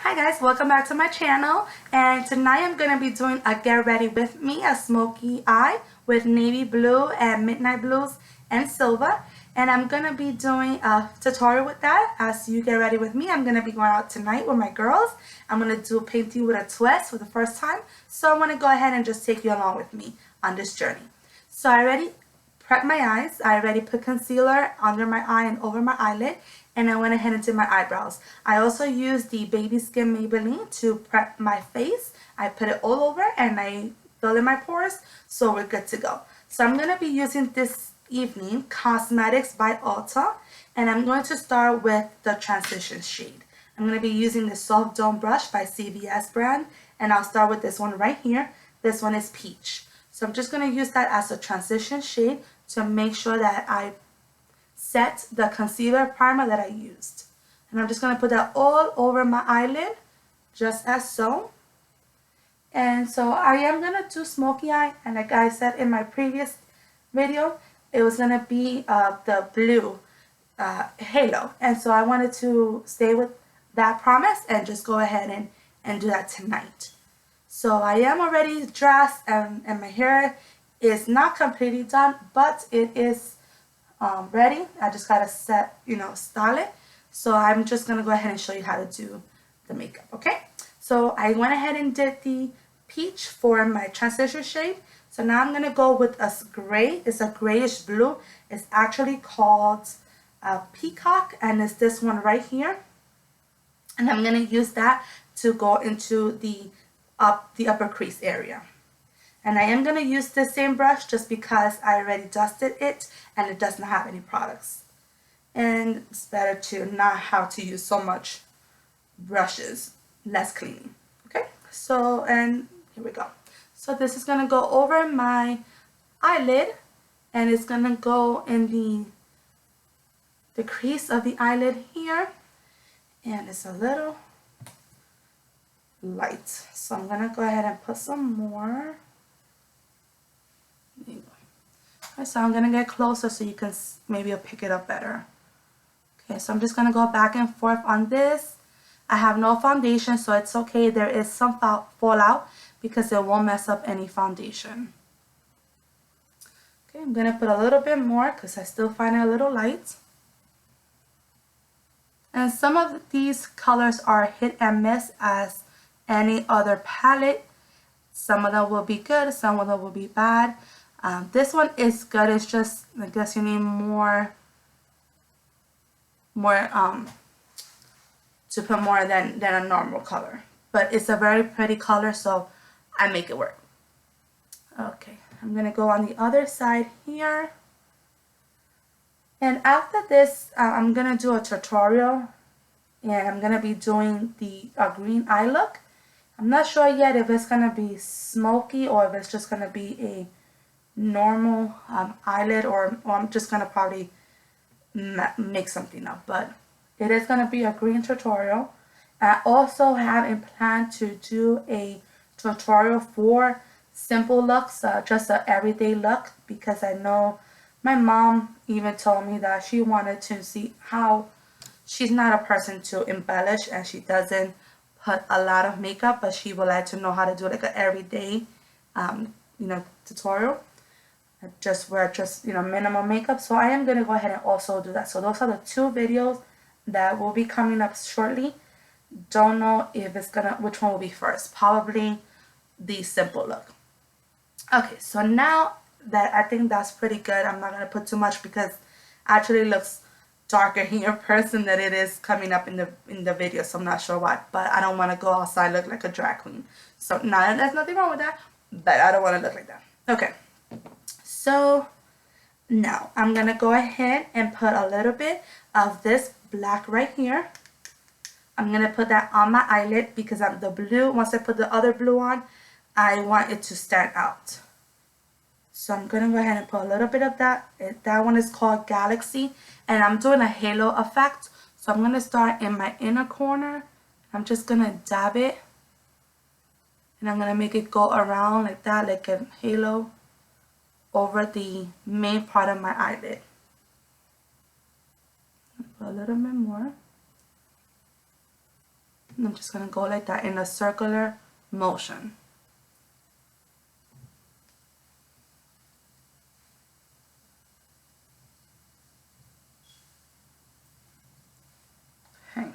Hi guys, welcome back to my channel, and tonight I'm going to be doing a get ready with me, a smoky eye with navy blue and midnight blues and silver, and I'm going to be doing a tutorial with that. As you get ready with me, I'm going to be going out tonight with my girls. I'm going to do painting with a twist for the first time, so I'm going to go ahead and just take you along with me on this journey. So I already prepped my eyes. I already put concealer under my eye and over my eyelid, and I went ahead and did my eyebrows. I also used the Baby Skin Maybelline to prep my face. I put it all over and I fill in my pores, so we're good to go. So I'm going to be using this evening Cosmetics by Ulta, and I'm going to start with the transition shade. I'm going to be using the Soft Dome brush by CVS brand, and I'll start with this one right here. This one is Peach. So I'm just going to use that as a transition shade to make sure that I set the concealer primer that I used. And I'm just going to put that all over my eyelid, just as so. And so I am going to do smoky eye, and like I said in my previous video, it was going to be the blue halo. And so I wanted to stay with that promise and just go ahead and do that tonight. So I am already dressed, and my hair is not completely done, but it is ready. I just gotta style it. So I'm just gonna go ahead and show you how to do the makeup. Okay, so I went ahead and did the peach for my transition shade. So now I'm gonna go with a gray. It's a grayish blue. It's actually called Peacock, and it's this one right here. And I'm gonna use that to go into the upper crease area. And I am going to use the same brush just because I already dusted it and it does not have any products. And it's better to not have to use so much brushes, less cleaning. Okay, so, and here we go. So this is going to go over my eyelid, and it's going to go in the crease of the eyelid here. And it's a little light. So I'm going to go ahead and put some more. Okay, so I'm going to get closer so you can maybe pick it up better. Okay, so I'm just going to go back and forth on this. I have no foundation, so it's okay. There is some fallout because it won't mess up any foundation. Okay, I'm going to put a little bit more because I still find it a little light. And some of these colors are hit and miss as any other palette. Some of them will be good, some of them will be bad. This one is good. It's just, I guess you need more to put more than a normal color. But it's a very pretty color, so I make it work. Okay, I'm going to go on the other side here. And after this, I'm going to do a tutorial. And I'm going to be doing the green eye look. I'm not sure yet if it's going to be smoky or if it's just going to be a normal eyelid, or I'm just going to probably make something up. But it is going to be a green tutorial. I also have in plan to do a tutorial for simple looks, just an everyday look, because I know my mom even told me that she wanted to see how she's not a person to embellish, and she doesn't put a lot of makeup, but she would like to know how to do like an everyday tutorial. Just wear minimal makeup. So I am going to go ahead and also do that. So those are the two videos that will be coming up shortly. Don't know if it's which one will be first. Probably the simple look. Okay, so now that I think that's pretty good, I'm not going to put too much because actually it looks darker in your person than it is coming up in the video, so I'm not sure why, but I don't want to go outside look like a drag queen. So now there's nothing wrong with that, but I don't want to look like that. Okay, so now I'm gonna go ahead and put a little bit of this black right here. I'm gonna put that on my eyelid because the blue, once I put the other blue on, I want it to stand out. So I'm going to go ahead and put a little bit of that. That one is called Galaxy. And I'm doing a halo effect. So I'm going to start in my inner corner. I'm just going to dab it. And I'm going to make it go around like that, like a halo over the main part of my eyelid. Put a little bit more. I'm just going to go like that in a circular motion. Okay.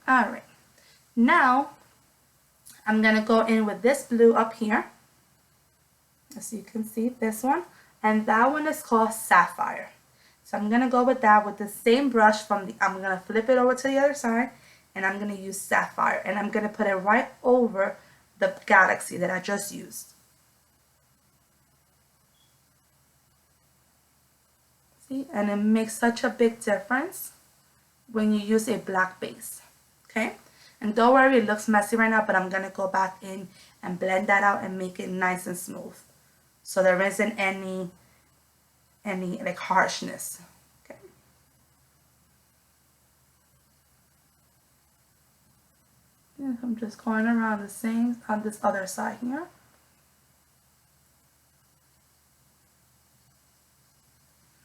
Alright, now I'm going to go in with this blue up here. As you can see, this one. And that one is called Sapphire. So I'm going to go with that with the same brush from the, I'm going to flip it over to the other side. And I'm going to use Sapphire. And I'm going to put it right over the Galaxy that I just used. See? And it makes such a big difference when you use a black base. Okay? And don't worry, it looks messy right now, but I'm going to go back in and blend that out and make it nice and smooth. So there isn't any like harshness. Okay. And I'm just going around the same on this other side here.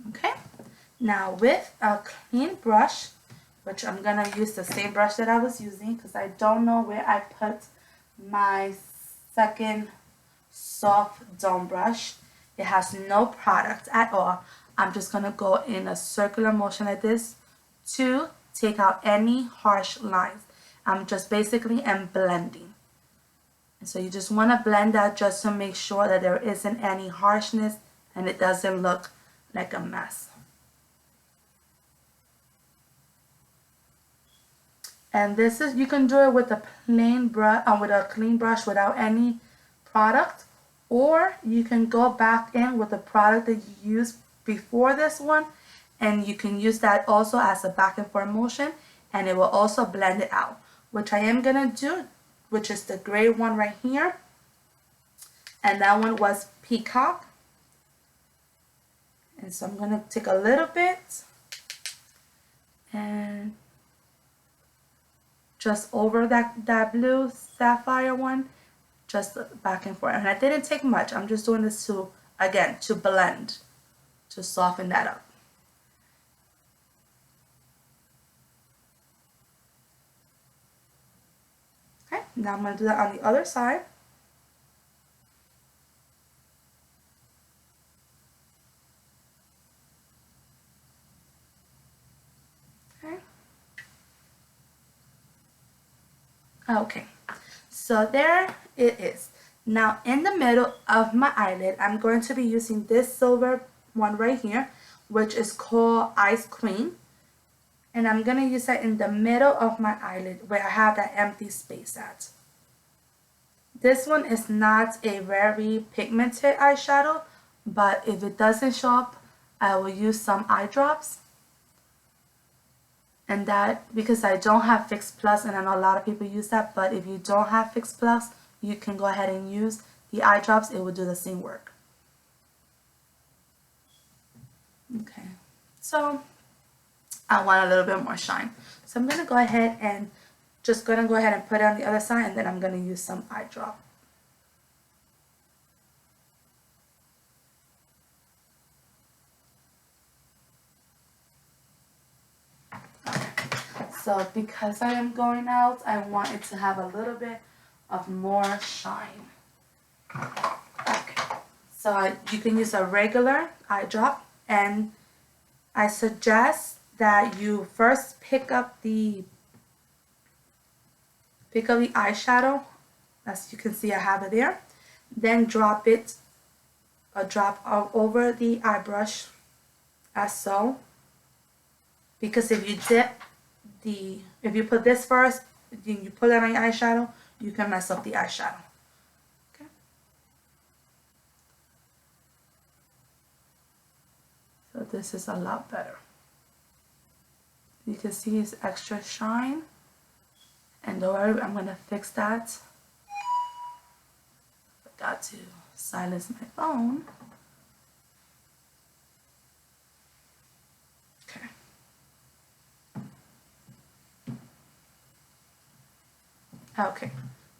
Okay. Now with a clean brush, which I'm going to use the same brush that I was using because I don't know where I put my second soft dome brush. It has no product at all. I'm just going to go in a circular motion like this to take out any harsh lines. I'm just basically blending. And so you just want to blend that just to make sure that there isn't any harshness and it doesn't look like a mess. And this is, you can do it with a plain brush, with a clean brush without any product, or you can go back in with the product that you used before this one, and you can use that also as a back and forth motion, and it will also blend it out, which I am gonna do, which is the gray one right here, and that one was Peacock. And so I'm gonna take a little bit and just over that blue Sapphire one, just back and forth. And I didn't take much. I'm just doing this to, again, to blend, to soften that up. Okay, now I'm going to do that on the other side. Okay, so there it is. Now in the middle of my eyelid, I'm going to be using this silver one right here, which is called Ice Cream. And I'm going to use that in the middle of my eyelid where I have that empty space at. This one is not a very pigmented eyeshadow, but if it doesn't show up, I will use some eye drops. And that, because I don't have Fix Plus, and I know a lot of people use that, but if you don't have Fix Plus, you can go ahead and use the eye drops. It will do the same work. Okay, so I want a little bit more shine. So I'm going to go ahead and put it on the other side, and then I'm going to use some eye drop. So because I am going out, I want it to have a little bit of more shine. Okay, so you can use a regular eye drop, and I suggest that you first pick up the eyeshadow. As you can see, I have it there. Then drop over the eye brush, as so. Because if you put this first, you put it on your eyeshadow, you can mess up the eyeshadow. Okay. So this is a lot better. You can see it's extra shine. And don't worry, I'm going to fix that. Forgot to silence my phone. Okay. Okay,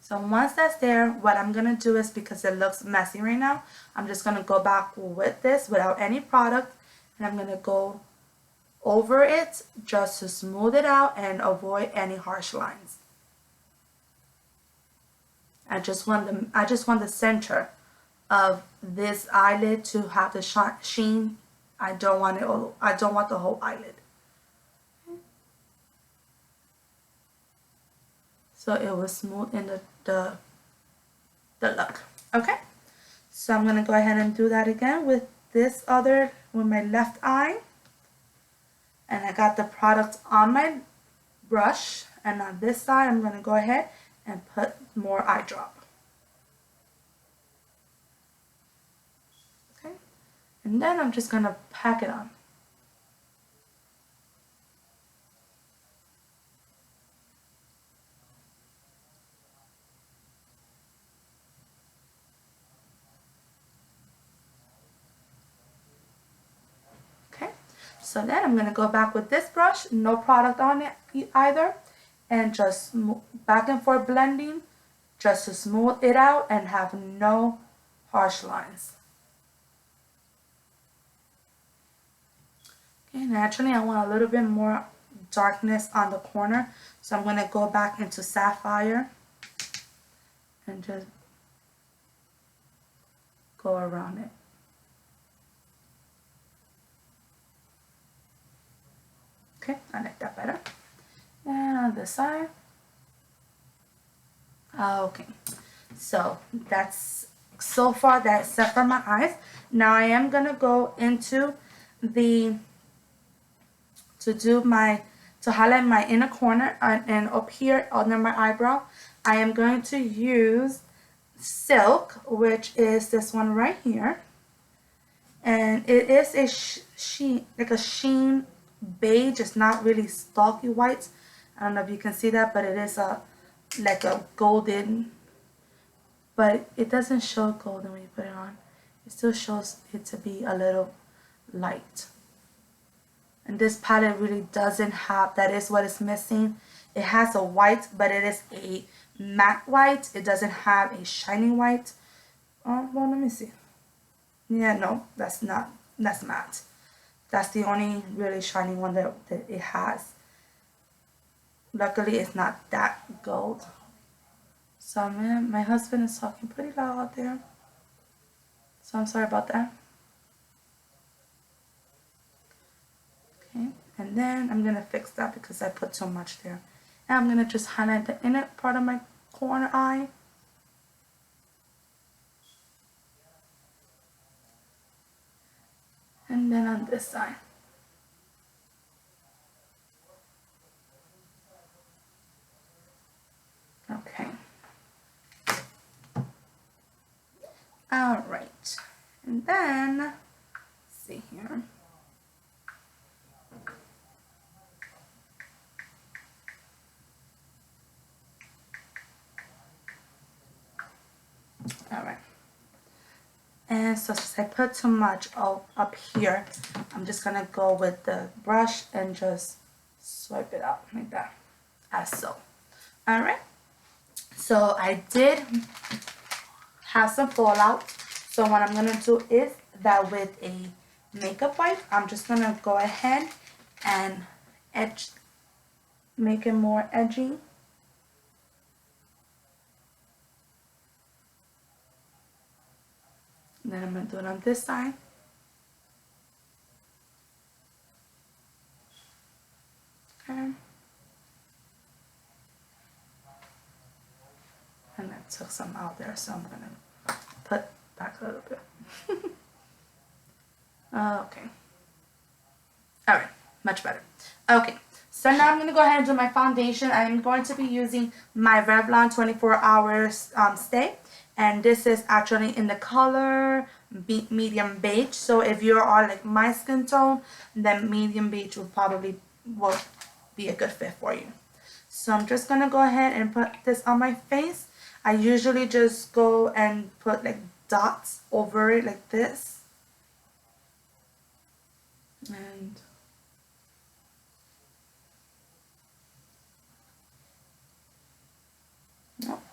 So once that's there, what I'm going to do is, because it looks messy right now, I'm just going to go back with this without any product, and I'm going to go over it just to smooth it out and avoid any harsh lines. I just want the center of this eyelid to have the sheen. I don't want the whole eyelid. So it will smooth in the look. Okay, so I'm gonna go ahead and do that again with my left eye, and I got the product on my brush, and on this side I'm gonna go ahead and put more eye drop. Okay, and then I'm just gonna pack it on. So then I'm going to go back with this brush, no product on it either, and just back and forth blending just to smooth it out and have no harsh lines. Okay, naturally I want a little bit more darkness on the corner, so I'm going to go back into Sapphire and just go around it. Okay, I like that better. And on this side. Okay, so that's so far that's set for my eyes. Now I am gonna go into to highlight my inner corner and up here under my eyebrow. I am going to use Silk, which is this one right here, and it is a sheen beige. It's not really stalky white. I don't know if you can see that, but it is like a golden, but it doesn't show golden when you put it on. It still shows it to be a little light. And this palette really doesn't have, that is what is missing. It has a white, but it is a matte white. It doesn't have a shining white. Oh, well, let me see. Yeah, no, that's matte. That's the only really shiny one that it has. Luckily, it's not that gold. So, man, my husband is talking pretty loud out there. So, I'm sorry about that. Okay, and then I'm going to fix that because I put so much there. And I'm going to just highlight the inner part of my corner eye. And then on this side. Okay. All right. And then, let's see here. All right. And so since I put too much up here, I'm just going to go with the brush and just swipe it out like that, as so. All right. So I did have some fallout. So what I'm going to do is that with a makeup wipe, I'm just going to go ahead and make it more edgy. Then I'm going to do it on this side. Okay. And I took some out there, so I'm going to put back a little bit. Okay. Alright, much better. Okay, so now I'm going to go ahead and do my foundation. I'm going to be using my Revlon 24 Hours Stay. And this is actually in the color medium beige. So if you are like my skin tone, then medium beige will be a good fit for you. So I'm just going to go ahead and put this on my face. I usually just go and put like dots over it like this. And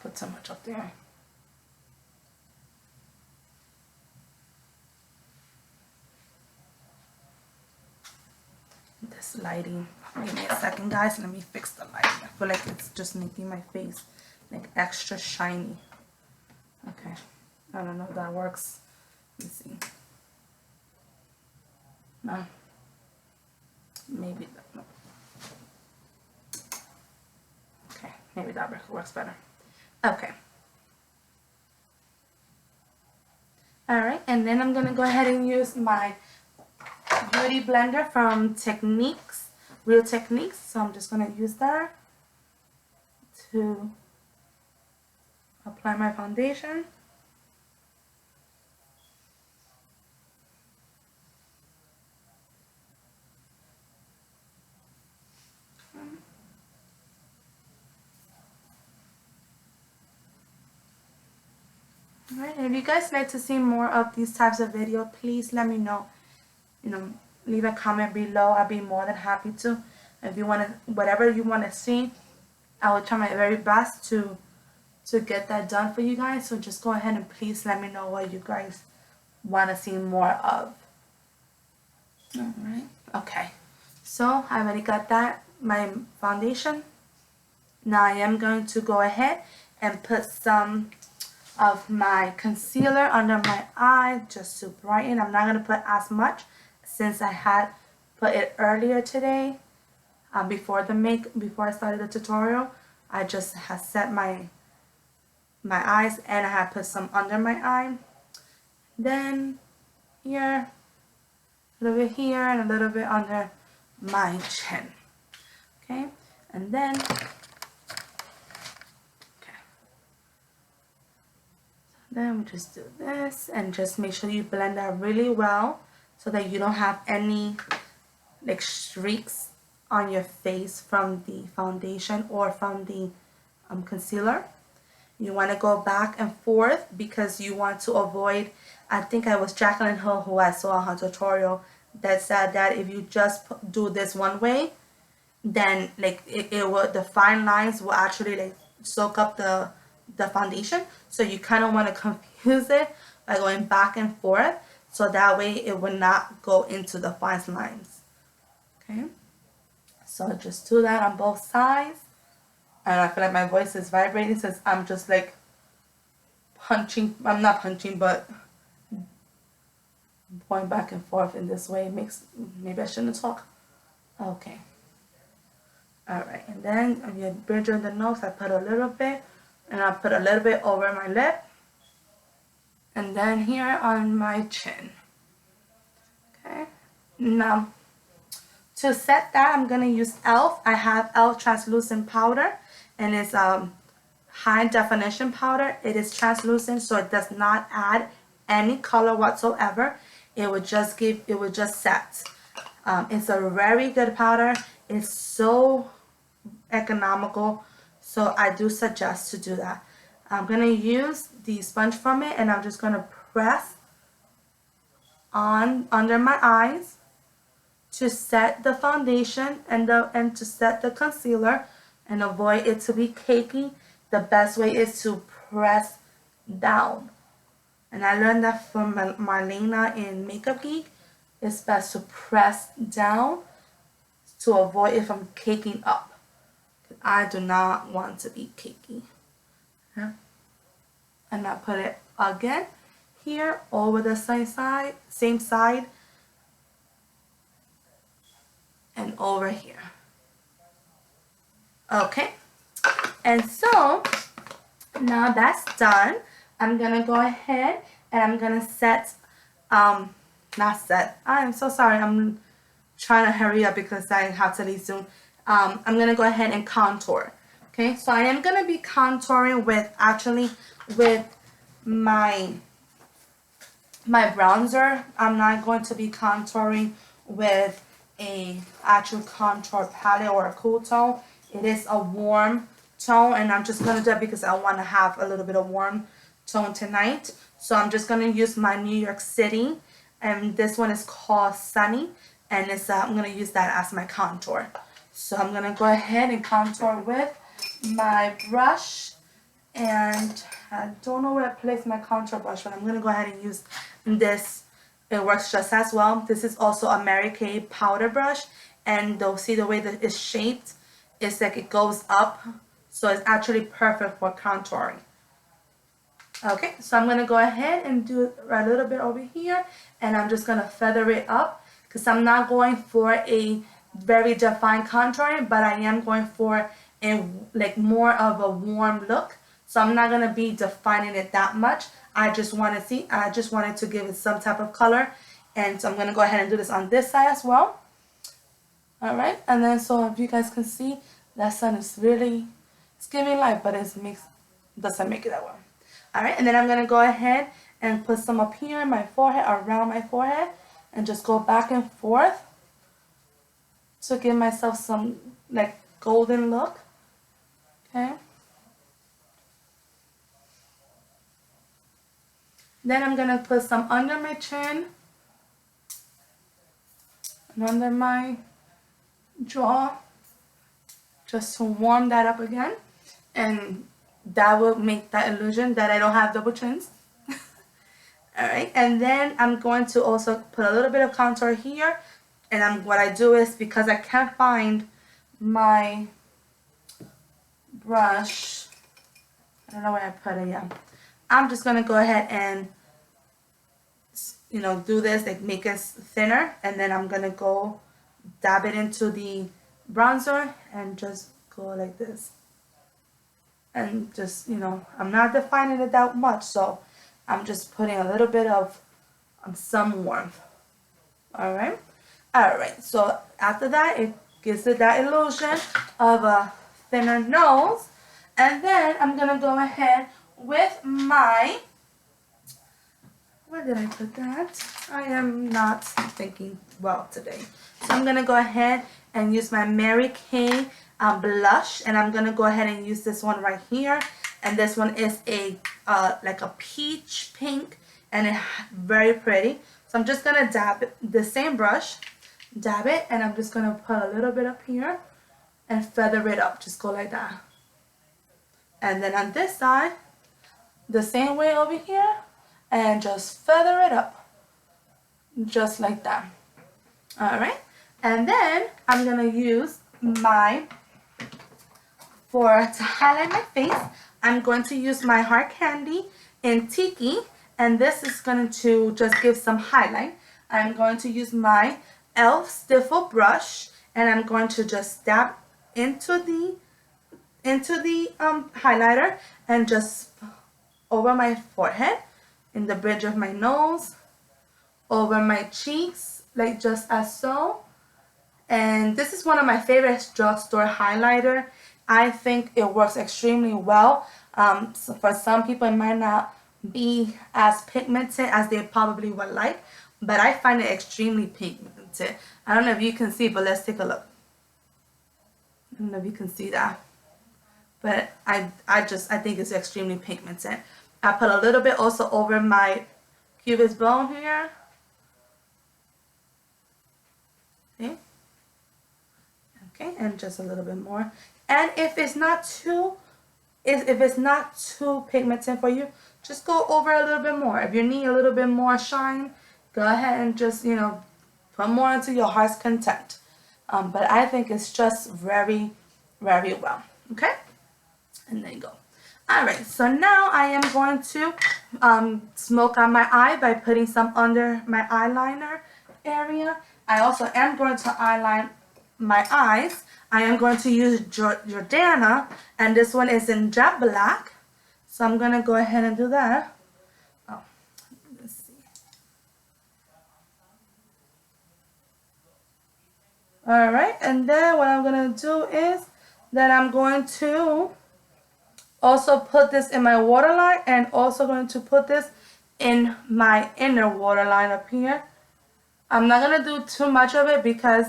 put put too much up there. This lighting. Give me a second, guys. Let me fix the lighting. I feel like it's just making my face like extra shiny. Okay. I don't know if that works. Let me see. No. Maybe that. No. Okay. Maybe that works better. Okay. Alright. And then I'm going to go ahead and use my beauty blender from Real Techniques. So I'm just going to use that to apply my foundation. Alright, if you guys like to see more of these types of video, please let me know. Leave a comment below. I'll be more than happy to. If you want to, whatever you want to see, I will try my very best to get that done for you guys. So just go ahead and please let me know what you guys want to see more of. Alright, okay. So I already got that, my foundation. Now I am going to go ahead and put some of my concealer under my eye just to brighten. I'm not going to put as much since I had put it earlier today before I started the tutorial. I just had set my eyes and I had put some under my eye. Then here, a little bit here, and a little bit under my chin. Okay, and then we just do this and just make sure you blend that really well so that you don't have any like streaks on your face from the foundation or from the concealer. You want to go back and forth because you want to avoid, I think it was Jacqueline Hill who I saw on her tutorial that said that if you just do this one way, then like it will, the fine lines will actually like soak up the foundation. So you kind of want to confuse it by going back and forth so that way it will not go into the fine lines. Okay, so just do that on both sides. And I feel like my voice is vibrating since I'm just like punching. I'm not punching, but going back and forth in this way makes, maybe I shouldn't talk. Okay. Alright, and then on your bridge of the nose I put a little bit, and I'll put a little bit over my lip, and then here on my chin. Okay, now to set that I'm gonna use e.l.f. I have e.l.f. translucent powder, and it's high definition powder. It is translucent, so it does not add any color whatsoever. It would just set. It's a very good powder. It's so economical, so I do suggest to do that. I'm gonna use the sponge from it, and I'm just gonna press on under my eyes to set the foundation and to set the concealer and avoid it to be cakey. The best way is to press down, and I learned that from Marlena in Makeup Geek. It's best to press down to avoid it from caking up. I do not want to be cakey. Yeah. And I put it again here over the same side, and over here. Okay, and so now that's done. I'm gonna go ahead and I'm gonna set, not set, I am so sorry, I'm trying to hurry up because I have to leave soon. I'm gonna go ahead and contour. Okay, so I am gonna be contouring with my bronzer. I'm not going to be contouring with a actual contour palette or a cool tone. It is a warm tone, and I'm just gonna do it because I want to have a little bit of warm tone tonight. So I'm just gonna use my New York City, and this one is called Sunny, and it's I'm gonna use that as my contour. So I'm gonna go ahead and contour with my brush, And I don't know where I placed my contour brush, but I'm going to go ahead and use this. It works just as well. This is also a Mary Kay powder brush, and they'll see the way that it's shaped. It's like it goes up, so it's actually perfect for contouring. Okay, so I'm going to go ahead and do a little bit over here, and I'm just going to feather it up because I'm not going for a very defined contouring, but I am going for a like more of a warm look. So I'm not going to be defining it that much. I just wanted to give it some type of color, and so I'm going to go ahead and do this on this side as well. All right, and then so if you guys can see, that sun is really, it's giving light, but doesn't make it that well. All right, and then I'm going to go ahead and put some up here in my forehead, around my forehead, and just go back and forth to give myself some like golden look. Okay. Then I'm going to put some under my chin and under my jaw, just to warm that up again, and that will make that illusion that I don't have double chins. Alright, and then I'm going to also put a little bit of contour here, and what I do is, because I can't find my brush, I don't know where I put it yet, I'm just going to go ahead and do this, like make it thinner, and then I'm going to go dab it into the bronzer and just go like this. And just, I'm not defining it that much, so I'm just putting a little bit of some warmth. Alright? Alright, so after that, it gives it that illusion of a thinner nose. And then I'm going to go ahead with my, where did I put that? I am not thinking well today. So I'm going to go ahead and use my Mary Kay blush, and I'm going to go ahead and use this one right here. And this one is a like a peach pink, and it's very pretty. So I'm just going to dab it, the same brush, dab it, and I'm just going to put a little bit up here and feather it up. Just go like that. And then on this side, the same way over here, and just feather it up. Just like that. Alright. And then I'm going to use to highlight my face, I'm going to use my Hard Candy in Tiki, and this is going to just give some highlight. I'm going to use my e.l.f. Stiffle brush, and I'm going to just dab into the highlighter, and just over my forehead, in the bridge of my nose, over my cheeks, like just as so. And this is one of my favorite drugstore highlighter. I think it works extremely well. So for some people, it might not be as pigmented as they probably would like, but I find it extremely pigmented. I don't know if you can see, but let's take a look. I don't know if you can see that, but I think it's extremely pigmented. I put a little bit also over my cubist bone here. See? Okay, and just a little bit more. And if it's not too pigmented for you, just go over a little bit more. If you need a little bit more shine, go ahead and just, put more into your heart's content. But I think it's just very, very well. Okay? And there you go. Alright, so now I am going to smoke on my eye by putting some under my eyeliner area. I also am going to eyeline my eyes. I am going to use Jordana, and this one is in jet black. So I'm going to go ahead and do that. Oh, let's see. Alright, and then what I'm going to do is that I'm going to also put this in my waterline, and also going to put this in my inner waterline up here. I'm not going to do too much of it because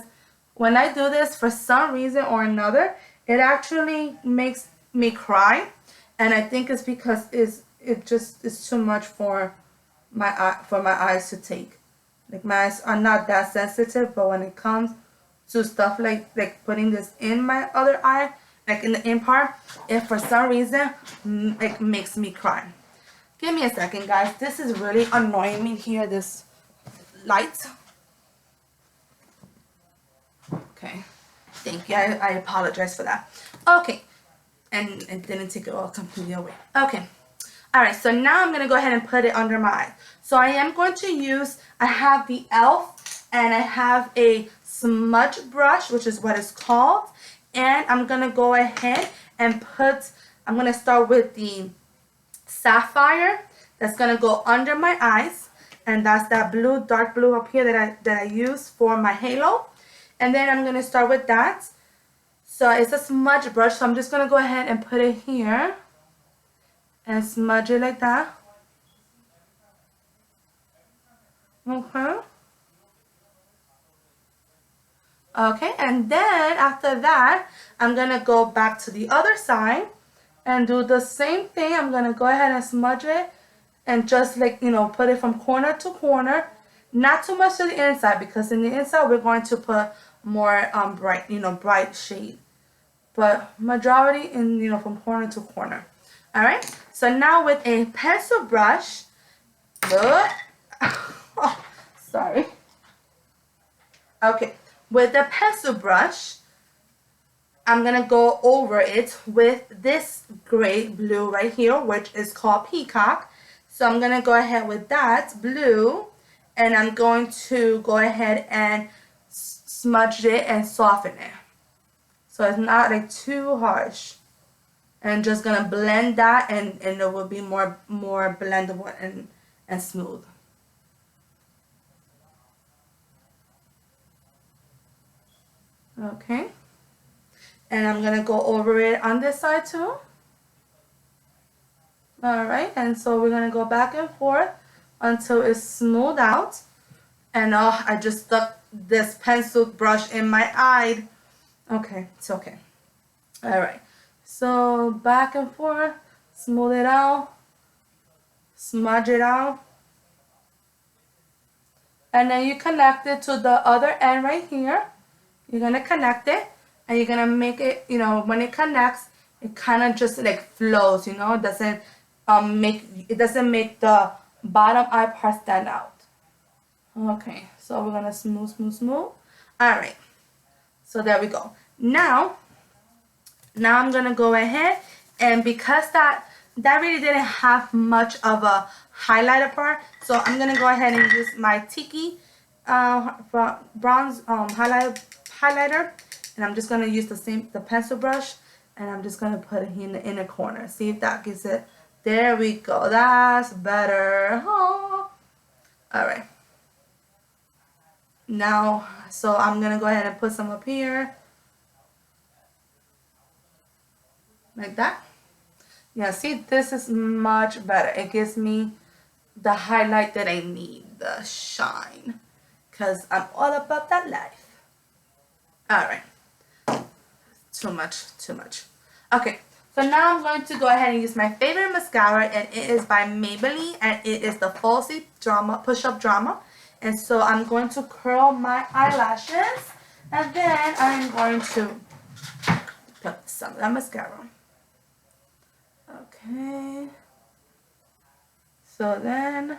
when I do this, for some reason or another, it actually makes me cry, and I think it's because it just is too much for my eyes to take. Like, my eyes are not that sensitive, but when it comes to stuff like putting this in my other eye, like in the in part, if for some reason it makes me cry. Give me a second, guys. This is really annoying me here, this light. Okay, thank you. I apologize for that. Okay, and it didn't take it all completely away. Okay, all right, so now I'm gonna go ahead and put it under my eyes. So I am going to use, I have the e.l.f. and I have a smudge brush, which is what it's called. And I'm gonna go ahead and put, I'm gonna start with the Sapphire. That's gonna go under my eyes. And that's that blue, dark blue up here that I use for my halo. And then I'm gonna start with that. So it's a smudge brush, so I'm just gonna go ahead and put it here. And smudge it like that. Okay. Okay, and then after that, I'm gonna go back to the other side and do the same thing. I'm gonna go ahead and smudge it and just like, you know, put it from corner to corner. Not too much to the inside, because in the inside we're going to put more bright, you know, bright shade. But majority in, you know, from corner to corner. All right. So now with a pencil brush, oh, sorry. Okay, with the pencil brush, I'm gonna go over it with this gray blue right here, which is called Peacock. So I'm gonna go ahead with that blue, and I'm going to go ahead and smudge it and soften it. So it's not like too harsh. And just gonna blend that, and it will be more blendable and smooth. Okay. And I'm gonna go over it on this side too. Alright, and so we're gonna go back and forth until it's smooth out. And I just stuck this pencil brush in my eye. Okay, it's okay. Alright. So back and forth, smooth it out, smudge it out, and then you connect it to the other end right here. You're gonna connect it, and you're gonna make it, you know, when it connects, it kind of just like flows, you know. It doesn't make the bottom eye part stand out. Okay, so we're gonna smooth. All right, so there we go. Now I'm gonna go ahead, and because that really didn't have much of a highlighter part, so I'm gonna go ahead and use my Tiki bronze highlighter, and I'm just gonna use the pencil brush, and I'm just gonna put it in the inner corner. See if that gives it. There we go. That's better. Oh. All right. Now, so I'm gonna go ahead and put some up here. Like that. Yeah, see, this is much better. It gives me the highlight that I need, the shine, because I'm all about that life. All right. Too much. Okay, so now I'm going to go ahead and use my favorite mascara, and it is by Maybelline, and it is the Falsy Push-Up Drama. And so I'm going to curl my eyelashes, and then I'm going to put some of that mascara. Okay, so then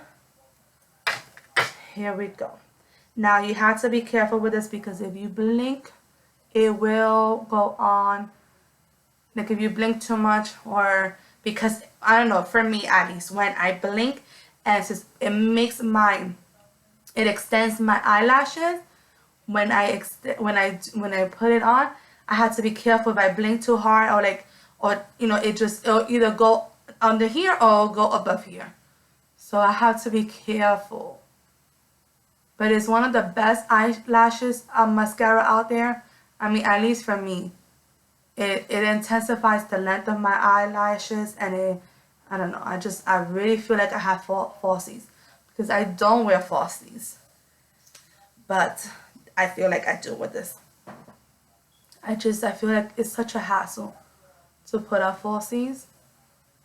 here we go. Now you have to be careful with this, because if you blink, it will go on. Like if you blink too much, or because I don't know, for me at least, when I blink, and it extends my eyelashes. When I put it on, I have to be careful if I blink too hard, or you know, it'll either go under here or go above here. So I have to be careful. But it's one of the best eyelashes mascara out there. I mean, at least for me. It intensifies the length of my eyelashes, and I don't know, I really feel like I have falsies, because I don't wear falsies, but I feel like I do with this. I feel like it's such a hassle to put up falsies,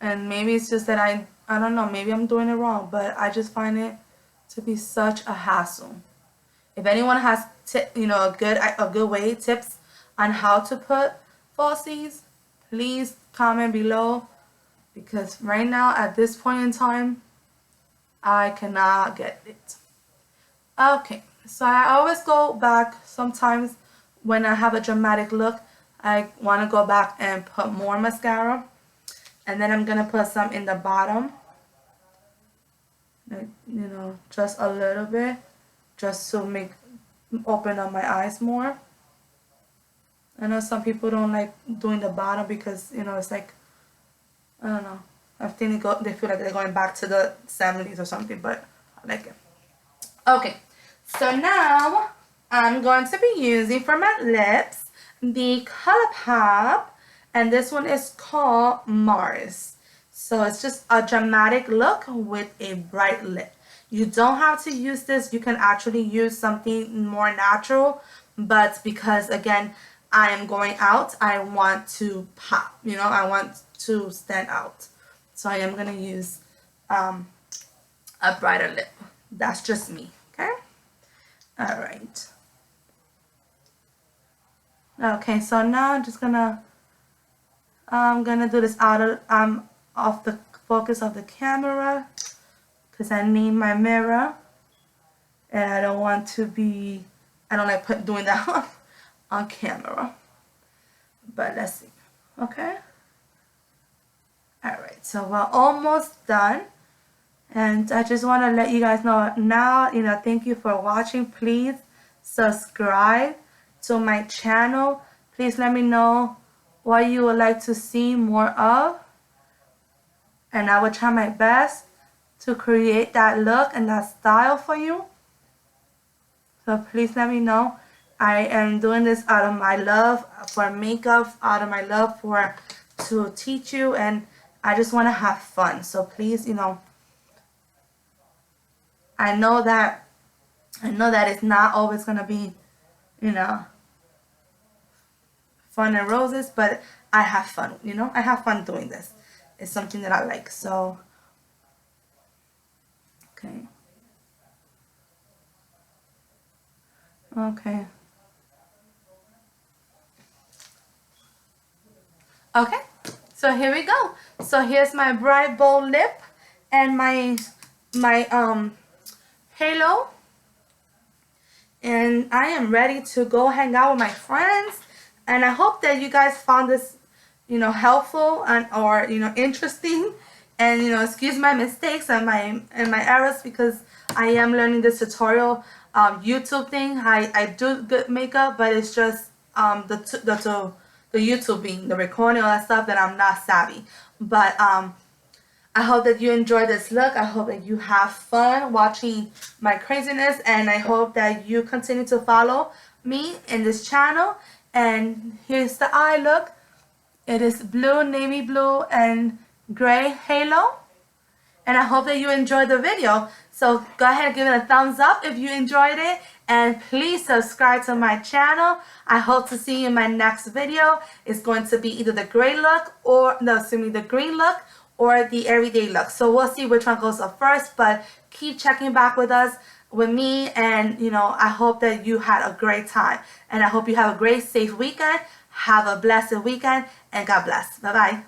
and maybe it's just that I don't know, maybe I'm doing it wrong, but I just find it to be such a hassle. If anyone has a good way tips on how to put falsies, please comment below, because right now at this point in time I cannot get it. Okay, so I always go back sometimes when I have a dramatic look. I want to go back and put more mascara, and then I'm gonna put some in the bottom, like, you know, just a little bit, just to open up my eyes more. I know some people don't like doing the bottom because, you know, it's like, I don't know, I think they feel like they're going back to the 70s or something, but I like it. Okay, so now I'm going to be using for my lips the Colorpop, and this one is called Mars. So it's just a dramatic look with a bright lip. You don't have to use this. You can actually use something more natural, but because again I am going out, I want to pop, you know, I want to stand out. So I am going to use a brighter lip. That's just me, okay? Alright. Okay, so now I'm just gonna do this off the focus of the camera, because I need my mirror, and I don't want to be, I don't like doing that on camera. But let's see. Okay. Alright, so we're almost done, and I just want to let you guys know now, you know, thank you for watching. Please subscribe to my channel. Please let me know what you would like to see more of, and I will try my best to create that look and that style for you. So please let me know. I am doing this out of my love for makeup, out of my love to teach you, and I just want to have fun. So please, you know, I know that it's not always gonna be, you know, fun and roses, but I have fun, you know, I have fun doing this. It's something that I like. So okay. Okay, so here we go. So here's my bright bold lip and my halo, and I am ready to go hang out with my friends. And I hope that you guys found this, you know, helpful and or, you know, interesting. And, you know, excuse my mistakes and my errors, because I am learning this tutorial YouTube thing. I do good makeup, but it's just the YouTubing, the recording, all that stuff, that I'm not savvy. But I hope that you enjoy this look. I hope that you have fun watching my craziness, and I hope that you continue to follow me in this channel. And here's the eye look. It is blue, navy blue, and gray halo. And I hope that you enjoyed the video. So go ahead and give it a thumbs up if you enjoyed it. And please subscribe to my channel. I hope to see you in my next video. It's going to be either the gray look or, no, excuse me, the green look or the everyday look. So we'll see which one goes up first. But keep checking back with me. And, you know, I hope that you had a great time. And I hope you have a great, safe weekend. Have a blessed weekend. And God bless. Bye-bye.